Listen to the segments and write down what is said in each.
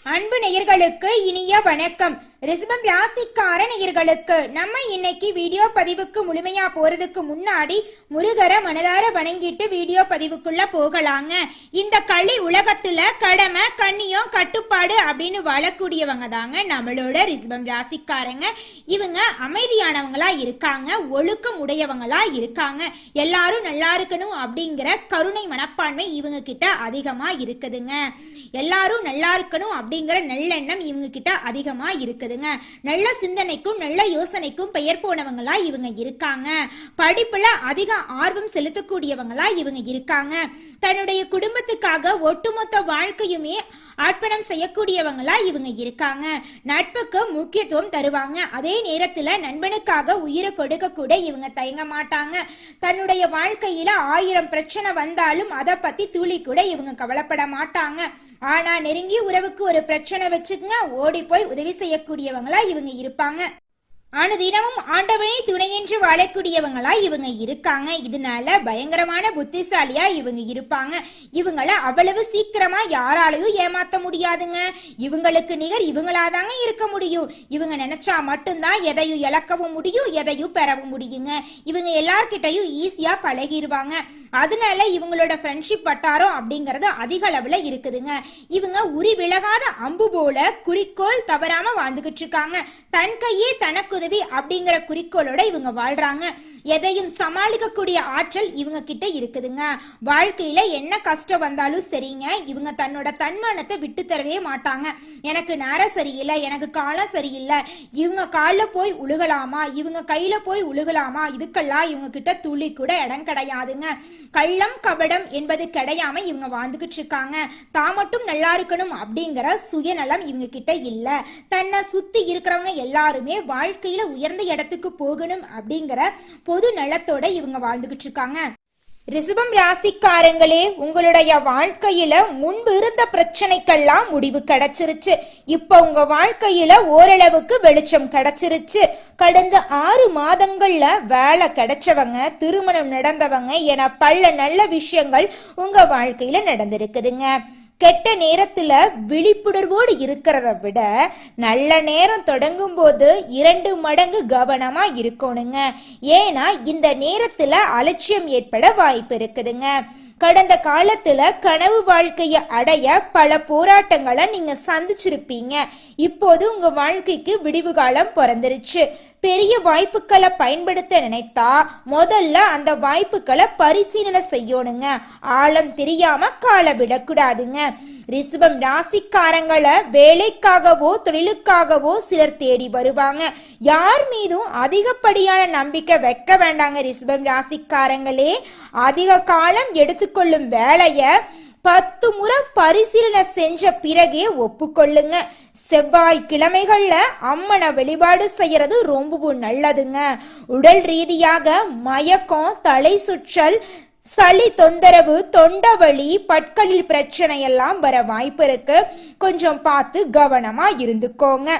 அன்பு நேயர்களுக்கு இனிய வணக்கம். ரிஷபம் ராசிக்கார நேயர்களுக்கு நம்ம இன்னைக்கு வீடியோ பதிவுக்கு முழுமையா போறதுக்கு முன்னாடி முருகரை மனதார வணங்கிட்டு வீடியோ பதிவுக்குள்ள போகலாங்க. இந்த களி உலகத்துல கடமை கண்ணியம் கட்டுப்பாடு அப்படின்னு வாழக்கூடியவங்க தாங்க நம்மளோட ரிஷபம் ராசிக்காரங்க. இவங்க அமைதியானவங்களா இருக்காங்க, ஒழுக்கம் உடையவங்களா இருக்காங்க, எல்லாரும் நல்லா இருக்கணும் அப்படிங்கிற கருணை மனப்பான்மை இவங்க கிட்ட அதிகமா இருக்குதுங்க. எல்லாரும் நல்லா இருக்கணும் அப்படிங்கிற நல்லெண்ணம் இவங்க கிட்ட அதிகமா இருக்குதுங்க. நல்ல சிந்தனைக்கும் நல்ல யோசனைக்கும் பெயர் போனவங்களா இவங்க இருக்காங்க. படிப்புல அதிக ஆர்வம் செலுத்தக்கூடியவங்களா இவங்க இருக்காங்க. தன்னுடைய குடும்பத்துக்காக ஒட்டுமொத்த வாழ்க்கையுமே அர்ப்பணம் செய்யக்கூடியவங்களா இவங்க இருக்காங்க. நட்புக்கு முக்கியத்துவம் தருவாங்க. அதே நேரத்துல நண்பனுக்காக உயிரை கொடுக்க கூட இவங்க தயங்க மாட்டாங்க. தன்னுடைய வாழ்க்கையில 1000 பிரச்சனை வந்தாலும் அதை பத்தி துளி கூட இவங்க கவலைப்பட மாட்டாங்க. ஆனா நெருங்கிய உறவுக்கு ஒரு பிரச்சனை வச்சுக்கங்க, ஓடி போய் உதவி செய்யக்கூடியவங்களா இவங்க இருப்பாங்க. அனுதினமும் ஆண்டவனே துணையென்று வாழக்கூடியவங்களா இவங்க இருக்காங்க. இதனால பயங்கரமான புத்திசாலியா இவங்க இருப்பாங்க. இவங்கள அவ்வளவு சீக்கிரமா யாராலையும் ஏமாத்த முடியாதுங்க. இவங்களுக்கு நிகர் இவங்களாதாங்க இருக்க முடியும். இவங்க நினைச்சா மட்டும்தான் எதையும் இழக்கவும் முடியும், எதையும் பெறவும் முடியுங்க. இவங்க எல்லார்கிட்டையும் ஈஸியா பழகிடுவாங்க. அதனால இவங்களோட ஃப்ரெண்ட்ஷிப் வட்டாரம் அப்படிங்கறது அதிக அளவுல இருக்குதுங்க. இவங்க உரி விலகாத அம்பு போல குறிக்கோள் தவறாம வாழ்ந்துகிட்டு இருக்காங்க. தன் கையே தனக்குதவி அப்படிங்கிற குறிக்கோளோட இவங்க வாழ்றாங்க. எதையும் சமாளிக்கக்கூடிய ஆற்றல் இவங்க கிட்ட இருக்குதுங்க. வாழ்க்கையில என்ன கஷ்டம் வந்தாலும் சரிங்க, இவங்க தன்னோட தன்மானத்தை விட்டு தரவே மாட்டாங்க. எனக்கு நேரம் சரியில்லை, எனக்கு காலம் சரியில்லை, இவங்க காலில் போய் உழுகலாமா, இவங்க கையில போய் உழுகலாமா, இதுக்கெல்லாம் இவங்க கிட்ட துளி கூட இடம் கிடையாதுங்க. கள்ளம் கபடம் என்பது கிடையாம இவங்க வாழ்ந்துகிட்டு இருக்காங்க. தான் மட்டும் நல்லா இருக்கணும் அப்படிங்கிற சுயநலம் இவங்க கிட்ட இல்ல. தன்னை சுத்தி இருக்கிறவங்க எல்லாருமே வாழ்க்கையில உயர்ந்த இடத்துக்கு போகணும் அப்படிங்கிற பொது நலத்தோட இவங்க வாழ்ந்துகிட்டு இருக்காங்க. ரிஷபம் ராசிக்காரங்களே, உங்களுடைய வாழ்க்கையில முன்பு இருந்த பிரச்சனைக்கெல்லாம் முடிவு கிடைச்சிருச்சு. இப்ப உங்க வாழ்க்கையில ஓரளவுக்கு வெளிச்சம் கிடைச்சிருச்சு. கடந்த 6 மாதங்கள்ல வேலை கிடைச்சவங்க, திருமணம் நடந்தவங்க என பல நல்ல விஷயங்கள் உங்க வாழ்க்கையில நடந்திருக்குதுங்க. கெட்ட நேரத்துல விழிப்புணர்வோடு இருக்கிறத விட நல்ல நேரம் தொடங்கும் போது 2 மடங்கு கவனமா இருக்கணுங்க. ஏன்னா இந்த நேரத்துல அலட்சியம் ஏற்பட வாய்ப்பு இருக்குதுங்க. கடந்த காலத்துல கனவு வாழ்க்கைய அடைய பல போராட்டங்களை நீங்க சந்திச்சிருப்பீங்க. இப்போது உங்க வாழ்க்கைக்கு விடிவு காலம் பிறந்துருச்சு. பெரிய வாய்ப்புகளை பயன்படுத்த நினைத்தா முதல்ல அந்த வாய்ப்புகளை பரிசீலனை செய்யணுங்க. ஆழம் தெரியாம கால விடக்கூடாதுங்க. ரிஷபம் ராசிக்காரங்களை வேலைக்காகவோ தொழிலுக்காகவோ சிலர் தேடி வருவாங்க. யார் மீதும் அதிகப்படியான நம்பிக்கை வைக்க வேண்டாங்க. ரிஷபம் ராசிக்காரங்களே, அதிக காலம் எடுத்துக்கொள்ளும் வேலைய 10 முறை பரிசீலனை செஞ்ச பிறகே ஒப்புக்கொள்ளுங்க. செவ்வாய்க்கிழமைகள்ல அம்மனை வழிபாடு செய்யறது ரொம்பவும் நல்லதுங்க. உடல் ரீதியாக மயக்கம், தலை சுற்றல், சளி தொந்தரவு, தொண்டவலி, பற்களில் பிரச்சனை எல்லாம் வர வாய்ப்பு இருக்கு. கொஞ்சம் பார்த்து கவனமா இருந்துக்கோங்க.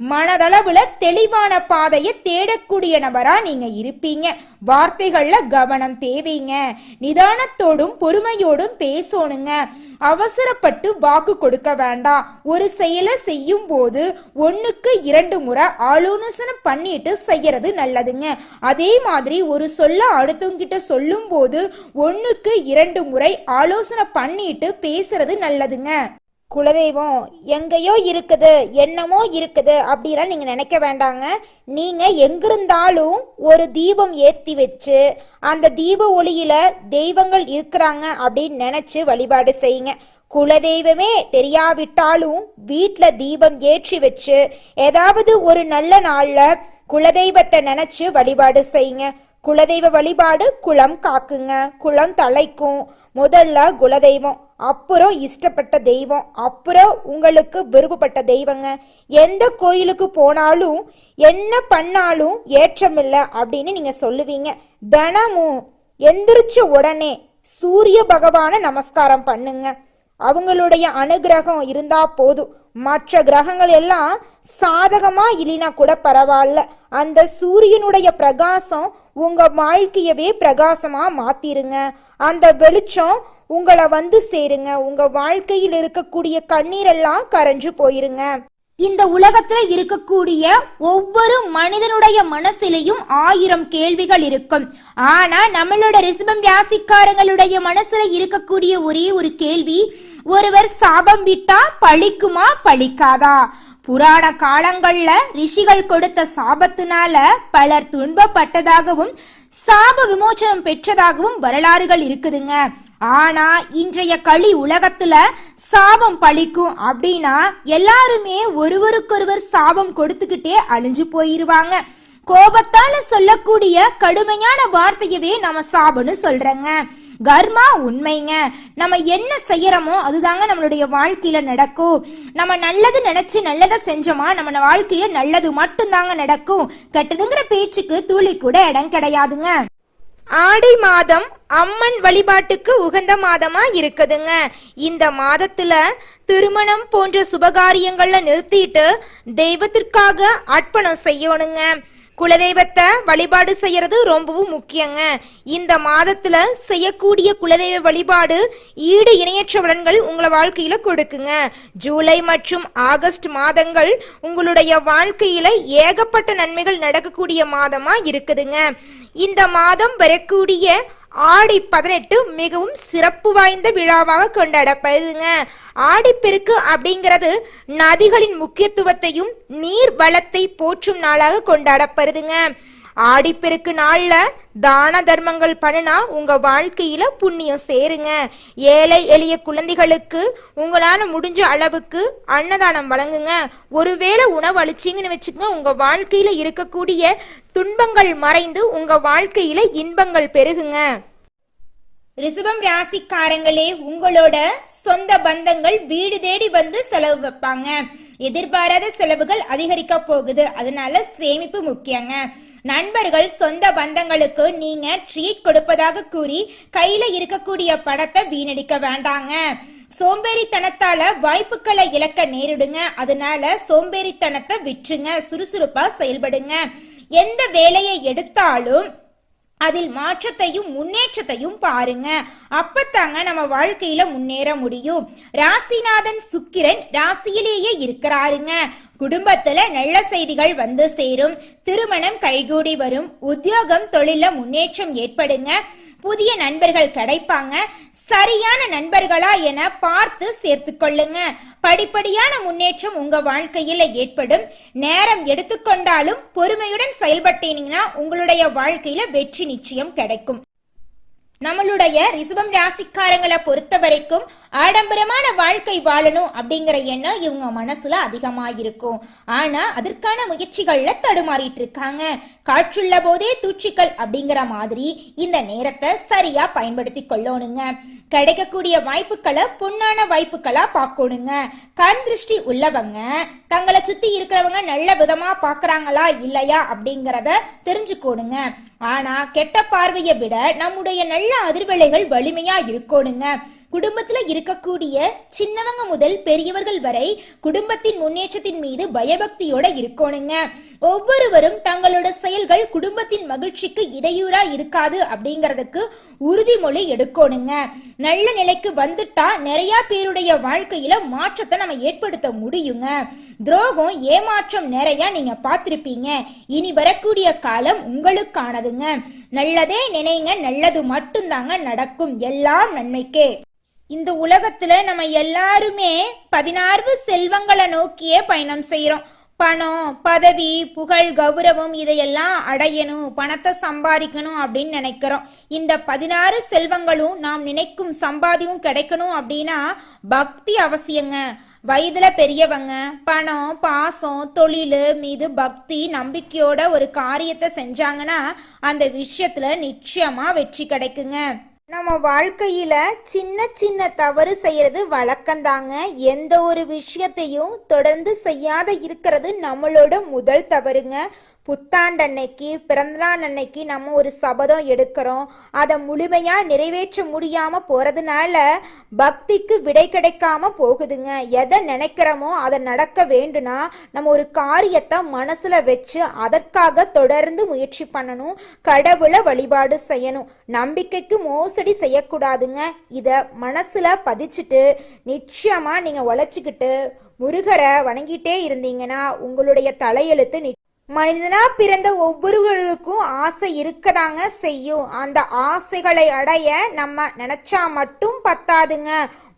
மனதளவுல தெளிவான பாதையை தேடக்கூடிய நபரா நீங்க இருப்பீங்க. வார்த்தைகள்ல கவனம் தேவைங்க. நிதானத்தோடும் பொறுமையோடும் பேசணுங்க. அவசரப்பட்டு வாக்கு கொடுக்க வேண்டாம். ஒரு செயலை செய்யும் போது 1க்கு 2 முறை ஆலோசனை பண்ணிட்டு செய்யறது நல்லதுங்க. அதே மாதிரி ஒரு சொல்ல அடுத்தவங்க கிட்ட சொல்லும் போது 1க்கு 2 முறை ஆலோசனை பண்ணிட்டு பேசுறது நல்லதுங்க. குலதெய்வம் எங்கேயோ இருக்குது, என்னமோ இருக்குது அப்படிலாம் நீங்க நினைக்க வேண்டாங்க. நீங்க எங்கிருந்தாலும் ஒரு தீபம் ஏற்றி வச்சு அந்த தீப ஒளியில தெய்வங்கள் இருக்கிறாங்க அப்படின்னு நினைச்சு வழிபாடு செய்யுங்க. குலதெய்வமே தெரியாவிட்டாலும் வீட்டுல தீபம் ஏற்றி வச்சு ஏதாவது ஒரு நல்ல நாள்ல குலதெய்வத்தை நினைச்சு வழிபாடு செய்யுங்க. குலதெய்வ வழிபாடு குலம் காக்குங்க, குலம் தலைக்கும். முதல்ல குலதெய்வம், அப்புறம் இஷ்டப்பட்ட தெய்வம், அப்புறம் உங்களுக்கு விருப்பப்பட்ட தெய்வங்க. எந்த கோயிலுக்கு போனாலும் என்ன பண்ணாலும் ஏற்றமில்லை அப்படின்னு நீங்க சொல்லுவீங்க. தினமும் எந்திரிச்ச உடனே சூரிய பகவான நமஸ்காரம் பண்ணுங்க. அவங்களுடைய அனுகிரகம் இருந்தா போதும். மற்ற கிரகங்கள் எல்லாம் சாதகமா இல்லைனா கூட பரவாயில்ல, அந்த சூரியனுடைய பிரகாசம் உங்க வாழ்க்கையவே பிரகாசமா மாத்திருங்க. அந்த வெளிச்சம் உங்களை வந்து சேருங்க. உங்க வாழ்க்கையில் இருக்கக்கூடிய கண்ணீரெல்லாம் கரைஞ்சு போயிருங்க. இந்த உலகத்துல இருக்கக்கூடிய ஒவ்வொரு மனிதனுடைய மனசிலையும் 1000 கேள்விகள் இருக்கும். ஆனா நம்மளோட ரிஷபம் ராசிக்காரங்களுடைய மனசுல இருக்கக்கூடிய ஒரே ஒரு கேள்வி, ஒருவர் சாபம் விட்டா பழிக்குமா பழிக்காதா? புராண காலங்கள்ல ரிஷிகள் கொடுத்த சாபத்தினால பலர் துன்பப்பட்டதாகவும் சாப விமோசனம் பெற்றதாகவும் வரலாறுகள் இருக்குதுங்க. ஆனா இன்றைய களி உலகத்துல சாபம் பழிக்கும் அப்படின்னா எல்லாருமே ஒருவருக்கொருவர் சாபம் கொடுத்துக்கிட்டே அழிஞ்சு போயிருவாங்க. கோபத்தால சொல்லக்கூடிய கடுமையான வார்த்தையவே நம்ம சாபம்னு சொல்றங்க. கர்மா உண்மைங்க. நம்ம என்ன செய்யறோமோ அதுதாங்க நம்மளுடைய வாழ்க்கையில நடக்கும். நம்ம நல்லது நினைச்சு நல்லதை செஞ்சோமா நம்ம வாழ்க்கையில நல்லது மட்டும்தாங்க நடக்கும். கெட்டதுங்கிற பேச்சுக்கு துளி கூட இடம் கிடையாதுங்க. ஆடி மாதம் அம்மன் வழிபாட்டுக்கு உகந்த மாதமா இருக்குதுங்க. இந்த மாதத்துல திருமணம் போன்ற சுபகாரியங்கள்ல நிறுத்திட்டு தெய்வத்திற்காக அர்ப்பணம் செய்யணுங்க. குலதெய்வத்தை வழிபாடு செய்யறது ரொம்பவும் முக்கியங்க. இந்த மாதத்துல செய்யக்கூடிய குலதெய்வ வழிபாடு ஈடு இணையற்ற பலன்கள் உங்களை வாழ்க்கையில கொடுக்குங்க. ஜூலை மற்றும் ஆகஸ்ட் மாதங்கள் உங்களுடைய வாழ்க்கையில ஏகப்பட்ட நன்மைகள் நடக்கக்கூடிய மாதமா இருக்குதுங்க. இந்த மாதம் வரக்கூடிய ஆடி 18 மிகவும் சிறப்பு வாய்ந்த விழாவாக கொண்டாடப்படுதுங்க. ஆடிப்பெருக்கு அப்படிங்கிறது நதிகளின் முக்கியத்துவத்தையும் நீர் வளத்தை போற்றும் நாளாக கொண்டாடப்படுதுங்க. ஆடிப்பெருக்கு நாள்ல தான தர்மங்கள் பண்ணுனா உங்க வாழ்க்கையில புண்ணியம் சேருங்க. ஏழை எளிய குழந்தைகளுக்கு உங்களால முடிஞ்ச அளவுக்கு அன்னதானம் வழங்குங்க. ஒருவேளை உணவு அளிச்சிங்கன்னு வச்சுக்கோங்க, உங்க வாழ்க்கையில இருக்கக்கூடிய துன்பங்கள் மறைந்து உங்க வாழ்க்கையில இன்பங்கள் பெருகுங்க. ரிஷபம் ராசிக்காரங்களே, உங்களோட சொந்த பந்தங்கள் வீடு தேடி வந்து செலவு வைப்பாங்க. எதிர்பாராத செலவுகள் அதிகரிக்க போகுது. அதனால சேமிப்பு முக்கியங்க. நண்பர்கள் சொந்த பந்தங்களுக்கு நீங்க ட்ரீட் கொடுப்பதாக கூறி கையில இருக்கக்கூடிய பணத்தை வீணடிக்க வேண்டாங்க. சோம்பேறித்தனத்தால வாய்ப்புகளை இழக்க நேரிடுங்க. அதனால சோம்பேறித்தனத்தை விற்றுங்க. சுறுசுறுப்பா செயல்படுங்க. எந்த வேலையை எடுத்தாலும் அதில் மாற்றத்தையும் முன்னேற்றத்தையும் பாருங்க. அப்பத்தாங்க நம்ம வாழ்க்கையில முன்னேற முடியும். ராசிநாதன் சுக்கிரன் ராசியிலேயே இருக்கிறாருங்க. குடும்பத்துல நல்ல செய்திகள் வந்து சேரும். திருமணம் கைகூடி வரும். உத்தியோகம் தொழில முன்னேற்றம் ஏற்படுங்க. புதிய நண்பர்கள் கிடைப்பாங்க. சரியான நண்பர்களா என பார்த்து சேர்த்து கொள்ளுங்க. படிப்படியான முன்னேற்றம் உங்க வாழ்க்கையில ஏற்படும். நேரம் எடுத்துக்கொண்டாலும் பொறுமையுடன் செயல்பட்டீங்கன்னா உங்களுடைய வாழ்க்கையில வெற்றி நிச்சயம் கிடைக்கும். நம்மளுடைய ரிஷபம் ராசிக்காரங்களை பொறுத்த வரைக்கும் ஆடம்பரமான வாழ்க்கை வாழணும் அப்படிங்கிற எண்ணம் இவங்க மனசுல அதிகமா இருக்கும். ஆனா அதற்கான முயற்சிகள்ல தடுமாறிட்டு இருக்காங்க. காற்றுள்ள போதே தூற்றிகள் அப்படிங்கிற மாதிரி இந்த நேரத்தை சரியா பயன்படுத்தி கொள்ளணுங்க. கிடைக்கக்கூடிய வாய்ப்புகளை பொன்னான வாய்ப்புகளா பார்க்கணுங்க. கண் திருஷ்டி உள்ளவங்க தங்களை சுத்தி இருக்கிறவங்க நல்ல விதமா பாக்குறாங்களா இல்லையா அப்படிங்கறத தெரிஞ்சுக்கோணுங்க. ஆனா கெட்ட பார்வையை விட நம்முடைய நல்ல அதிர்வலைகள் வலிமையா இருக்கணுங்க. குடும்பத்துல இருக்கக்கூடிய சின்னவங்க முதல் பெரியவர்கள் வரை குடும்பத்தின் முன்னேற்றத்தின் மீது பயபக்தியோட இருக்கணுங்க. ஒவ்வொருவரும் தங்களோட செயல்கள் குடும்பத்தின் மகிழ்ச்சிக்கு இடையூறா இருக்காது அப்படிங்கறதுக்கு உறுதிமொழி எடுக்கணுங்க. நல்ல நிலைக்கு வந்துட்டா நிறைய பேருடைய வாழ்க்கையில மாற்றத்தை நம்ம ஏற்படுத்த முடியுங்க. துரோகம் ஏமாற்றம் நிறைய நீங்க பார்த்திருப்பீங்க. இனி வரக்கூடிய காலம் உங்களுக்கானதுங்க. நல்லதே நினைங்க, நல்லது மட்டும்தாங்க நடக்கும். எல்லாம் நன்மைக்கே. இந்த உலகத்துல நம்ம எல்லாருமே 16 செல்வங்களை நோக்கியே பயணம் செய்யறோம். பணம், பதவி, புகழ், கௌரவம் இதையெல்லாம் அடையணும், பணத்தை சம்பாதிக்கணும் அப்படின்னு நினைக்கிறோம். இந்த 16 செல்வங்களும் நாம் நினைக்கும் சம்பாதியும் கிடைக்கணும் அப்படின்னா பக்தி அவசியங்க. வயதுல பெரியவங்க பணம், பாசம், தொழில் மீது பக்தி நம்பிக்கையோட ஒரு காரியத்தை செஞ்சாங்கன்னா அந்த விஷயத்துல நிச்சயமா வெற்றி கிடைக்குங்க. நம்ம வாழ்க்கையில சின்ன சின்ன தவறு செய்யறது வழக்கம்தாங்க. எந்த ஒரு விஷயத்தையும் தொடர்ந்து செய்யாத இருக்கிறது நம்மளோட முதல் தவறுங்க. புத்தாண்டன்னைக்கு பிறந்தநாள் அன்னைக்கு நம்ம ஒரு சபதம் எடுக்கிறோம். அதை முழுமையா நிறைவேற்ற முடியாம போறதுனால பக்திக்கு விடை கிடைக்காம போகுதுங்க. எதை நினைக்கிறோமோ அதை நடக்க வேண்டும்னா நம்ம ஒரு காரியத்தை மனசுல வச்சு அதற்காக தொடர்ந்து முயற்சி பண்ணணும். கடவுளை வழிபாடு செய்யணும். நம்பிக்கைக்கு மோசடி செய்யக்கூடாதுங்க. இத மனசுல பதிச்சுட்டு நிச்சயமா நீங்க உழைச்சிக்கிட்டு முருகரை வணங்கிட்டே இருந்தீங்கன்னா உங்களுடைய தலையெழுத்து மனிதனா பிறந்த ஒவ்வொருவருக்கும் ஆசை இருக்கதாங்க செய்யும். அந்த ஆசைகளை அடைய நம்ம நினைச்சா மட்டும் பத்தாதுங்க.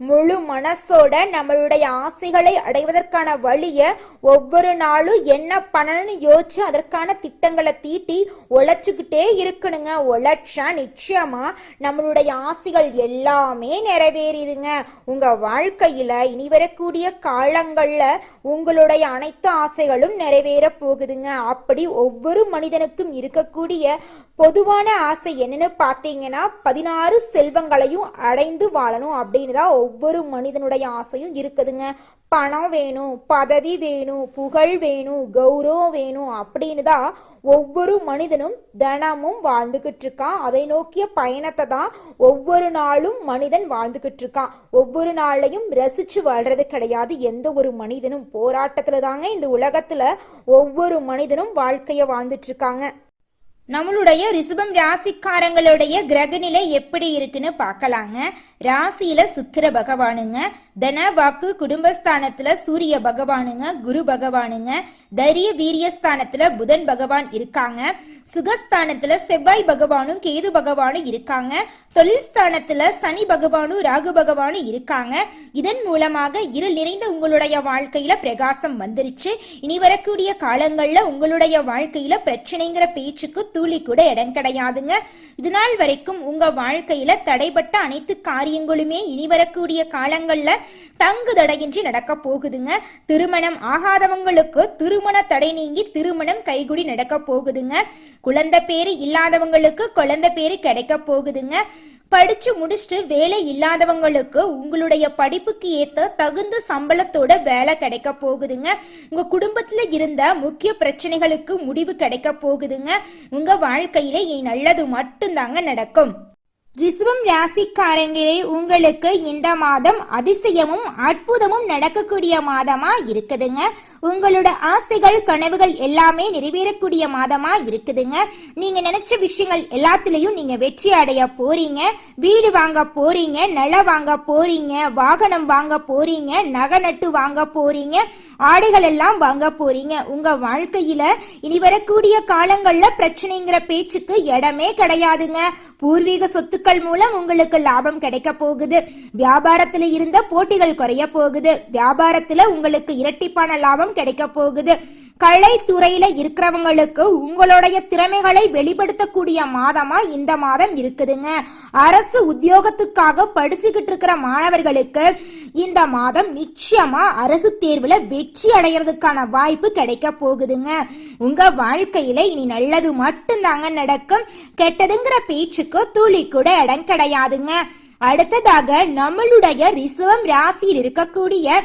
முழு மனசோட நம்மளுடைய ஆசைகளை அடைவதற்கான வழிய ஒவ்வொரு நாளும் என்ன பண்ணணும்னு யோசிச்சு அதற்கான திட்டங்களை தீட்டி உழைச்சுக்கிட்டே இருக்கணுங்க. உழைச்சா நிச்சயமா நம்மளுடைய ஆசைகள் எல்லாமே நிறைவேறிடுங்க. உங்க வாழ்க்கையில இனி வரக்கூடிய காலங்கள்ல உங்களுடைய அனைத்து ஆசைகளும் நிறைவேற போகுதுங்க. அப்படி ஒவ்வொரு மனிதனுக்கும் இருக்கக்கூடிய பொதுவான ஆசை என்னன்னு பார்த்தீங்கன்னா 16 செல்வங்களையும் அடைந்து வாழணும் அப்படின்னு தான் ஒவ்வொரு மனிதனுடைய ஆசையும் இருக்குதுங்க. பணம் வேணும், பதவி வேணும், புகழ் வேணும், கௌரவம் வேணும் அப்படின்னு தான் ஒவ்வொரு மனிதனும் தினமும் வாழ்ந்துகிட்டு இருக்கான். அதை நோக்கிய பயணத்தை தான் ஒவ்வொரு நாளும் மனிதன் வாழ்ந்துகிட்டு இருக்கான். ஒவ்வொரு நாளையும் ரசிச்சு வாழ்றது கிடையாது. எந்த ஒரு மனிதனும் போராட்டத்துல தாங்க இந்த உலகத்துல ஒவ்வொரு மனிதனும் வாழ்க்கைய வாழ்ந்துட்டு இருக்காங்க. நம்மளுடைய ரிஷபம் ராசிக்காரங்களுடைய கிரகநிலை எப்படி இருக்குன்னு பார்க்கலாங்க. ராசியில சுக்கிர பகவானுங்க, தன வாக்கு குடும்பஸ்தானத்துல சூரிய பகவானுங்க, குரு பகவானுங்க, தைரிய வீரியஸ்தானத்துல புதன் பகவான் இருக்காங்க, சுகஸ்தானத்துல செவ்வாய் பகவானும் கேது பகவானும் இருக்காங்க, தொழில் ஸ்தானத்துல சனி பகவானும் ராகு பகவானும் இருக்காங்க. இதன் மூலமாக இருள் நிறைந்த உங்களுடைய வாழ்க்கையில பிரகாசம் வந்துருச்சு. இனி வரக்கூடிய காலங்கள்ல உங்களுடைய வாழ்க்கையில பிரச்சனைங்கிற பேச்சுக்கு துளி கூட இடம் கிடையாதுங்க. இது நாள் வரைக்கும் உங்க வாழ்க்கையில தடைப்பட்ட அனைத்து காரியங்களுமே இனி வரக்கூடிய காலங்கள்ல தங்கு தடையின்றி நடக்க போகுதுங்க. திருமணம் ஆகாதவங்களுக்கு திருமண தடை நீங்கி திருமணம் கைகூடி நடக்க போகுதுங்க. குழந்தை பேரு இல்லாதவங்களுக்கு குழந்தை பேரு கிடைக்க போகுதுங்க. படிச்சு முடிச்சுட்டு வேலை இல்லாதவங்களுக்கு உங்களுடைய படிப்புக்கு ஏத்த தகுந்த சம்பளத்தோட வேலை கிடைக்க போகுதுங்க. உங்க குடும்பத்துல இருந்த முக்கிய பிரச்சனைகளுக்கு முடிவு கிடைக்க போகுதுங்க. உங்க வாழ்க்கையில நல்லது மட்டும்தாங்க நடக்கும். ரிஷபம் ராசிக்காரங்களே, உங்களுக்கு இந்த மாதம் அதிசயமும் அற்புதமும் நடக்கக்கூடிய மாதமா இருக்குதுங்க. உங்களோட ஆசைகள் கனவுகள் எல்லாமே நிறைவேறக்கூடிய மாதமா இருக்குதுங்க. நீங்க நினைச்ச விஷயங்கள் எல்லாத்துலயும் நீங்க வெற்றி அடைய போறீங்க. வீடு வாங்க போறீங்க, நிலம் வாங்க போறீங்க, வாகனம் வாங்க போறீங்க, நகை நட்டு வாங்க போறீங்க, ஆடைகள் எல்லாம் வாங்க போறீங்க. உங்க வாழ்க்கையில இனி வரக்கூடிய காலங்கள்ல பிரச்சனைங்கிற பேச்சுக்கு இடமே கிடையாதுங்க. பூர்வீக சொத்துக்கள் மூலம் உங்களுக்கு லாபம் கிடைக்க போகுது. வியாபாரத்துல இருந்த போட்டிகள் குறைய போகுது. வியாபாரத்துல உங்களுக்கு இரட்டிப்பான லாபம் கிடைக்க போகுது. கலைத்துறையில இருக்கிறவங்களுக்கு உங்களுடைய திறமைகளை வெளிப்படுத்தக்கூடிய மாதமா இந்த மாதம் இருக்குதுங்க. அரசு உத்தியோகத்துக்காக படிச்சுக்கிட்டு இருக்கிற மாணவர்களுக்கு இந்த மாதம் நிச்சயமா அரசு தேர்வுல வெற்றி அடைகிறதுக்கான வாய்ப்பு கிடைக்க போகுதுங்க. உங்க வாழ்க்கையில இனி நல்லது மட்டும்தாங்க நடக்கும். கெட்டதுங்கிற பேச்சுக்கு துளி கூட இடம் கிடையாதுங்க. அடுத்ததாக நம்மளுடைய ரிஷபம் ராசியில் இருக்கக்கூடிய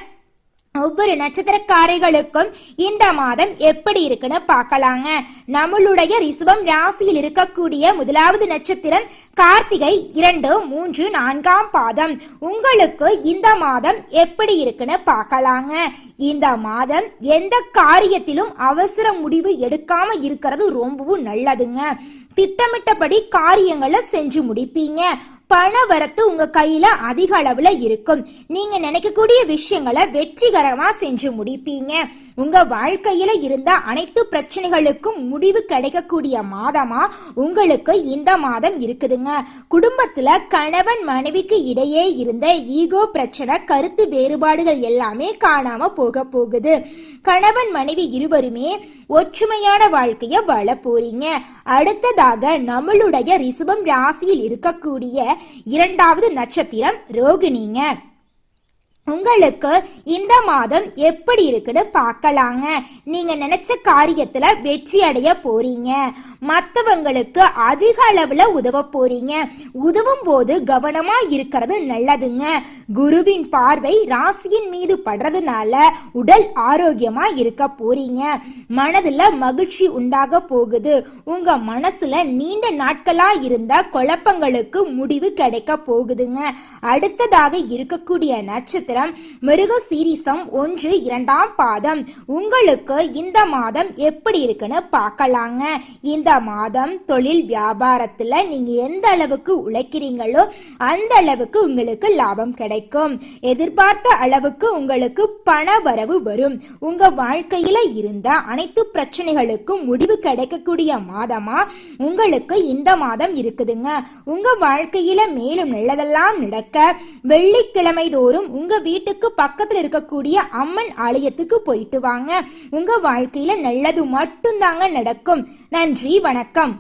ஒவ்வொரு நட்சத்திரக்காரர்களுக்கும் இந்த மாதம் எப்படி இருக்குன்னு பார்க்கலாங்க. நம்மளுடைய ரிஷபம் ராசியில் இருக்கக்கூடிய முதலாவது நட்சத்திரம் கார்த்திகை 2, 3, 4ஆம் பாதம். உங்களுக்கு இந்த மாதம் எப்படி இருக்குன்னு பார்க்கலாங்க. இந்த மாதம் எந்த காரியத்திலும் அவசர முடிவு எடுக்காம இருக்கிறது ரொம்பவும் நல்லதுங்க. திட்டமிட்டபடி காரியங்களை செஞ்சு முடிப்பீங்க. பண வரத்து உங்க கையில அதிக அளவுல இருக்கும். நீங்க நினைக்கக்கூடிய விஷயங்களை வெற்றிகரமா செஞ்சு முடிப்பீங்க. உங்க வாழ்க்கையில இருந்த அனைத்து பிரச்சனைகளுக்கும் முடிவு கிடைக்கக்கூடிய மாதமா உங்களுக்கு இந்த மாதம் இருக்குதுங்க. குடும்பத்துல கணவன் மனைவிக்கு இடையே இருந்த ஈகோ பிரச்சனை, கருத்து வேறுபாடுகள் எல்லாமே காணாம போக போகுது. கணவன் மனைவி இருவருமே ஒற்றுமையான வாழ்க்கைய வாழ போறீங்க. அடுத்ததாக நம்மளுடைய ரிஷபம் ராசியில் இருக்கக்கூடிய 2வது நட்சத்திரம் ரோகிணிங்க. உங்களுக்கு இந்த மாதம் எப்படி இருக்குன்னு பார்க்கலாங்க. நீங்க நினைச்ச காரியத்துல வெற்றி அடைய போறீங்க. மத்தவங்களுக்கு அதிக அளவுல உதவ போறீங்க. உதவும் போது கவனமா இருக்கிறது நல்லதுங்க. குருவின் பார்வை ராசியின் மீது படுறதுனால உடல் ஆரோக்கியமா இருக்க போறீங்க. மனதுல மகிழ்ச்சி உண்டாக போகுது. உங்க மனசுல நீண்ட நாட்களா இருந்த குழப்பங்களுக்கு முடிவு கிடைக்க போகுதுங்க. அடுத்ததாக இருக்கக்கூடிய நட்சத்திரம் மிருகசீரிஷம் 1, 2ஆம் பாதம். உங்களுக்கு இந்த மாதம் எப்படி இருக்குன்னு பார்க்கலாங்க. இந்த மாதம் தொழில் வியாபாரத்துல நீங்க எந்த அளவுக்கு உழைக்கிறீங்களோ அந்த அளவுக்கு உங்களுக்கு லாபம் கிடைக்கும். எதிர்பார்த்த அளவுக்கு உங்களுக்கு பண வரவு வரும். உங்க வாழ்க்கையில இருந்த அனைத்து பிரச்சனைகளுக்கும் முடிவு கிடைக்கக்கூடிய மாதமா உங்களுக்கு இந்த மாதம் இருக்குதுங்க. உங்க வாழ்க்கையில மேலும் நல்லதெல்லாம் நடக்க வெள்ளிக்கிழமை தோறும் உங்க வீட்டுக்கு பக்கத்துல இருக்கக்கூடிய அம்மன் ஆலயத்துக்கு போயிட்டு வாங்க. உங்க வாழ்க்கையில நல்லது மட்டும்தாங்க நடக்கும். நன்றி, வணக்கம்.